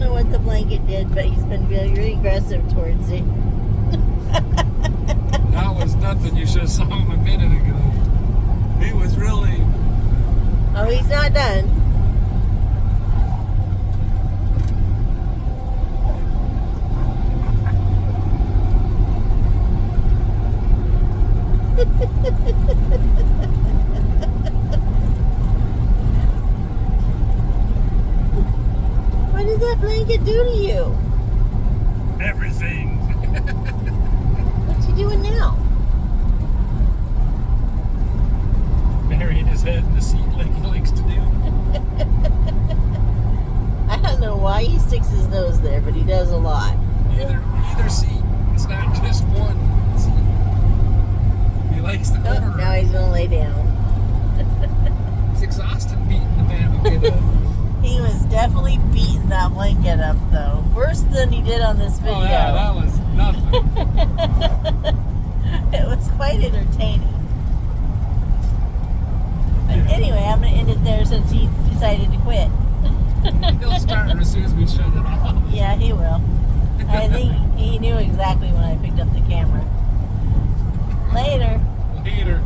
know what the blanket did, but he's been really aggressive towards it. That was nothing. You should have saw him a minute ago. He was really... Oh, he's not done. What did that blanket do to you? Everything. What's he doing now? Burying his head in the seat like he likes to do. I don't know why he sticks his nose there, but he does a lot. Either seat. It's not just one seat. He likes the Oh, corner. now he's gonna lay down. It's exhausting beating the blanket up. He was definitely beating that blanket up, though. Worse than he did on this video. Oh yeah, that was nothing. It was quite entertaining. But anyway, I'm going to end it there since he decided to quit. He'll start as soon as we shut it off. Yeah, he will. I think he knew exactly when I picked up the camera. Later. Later.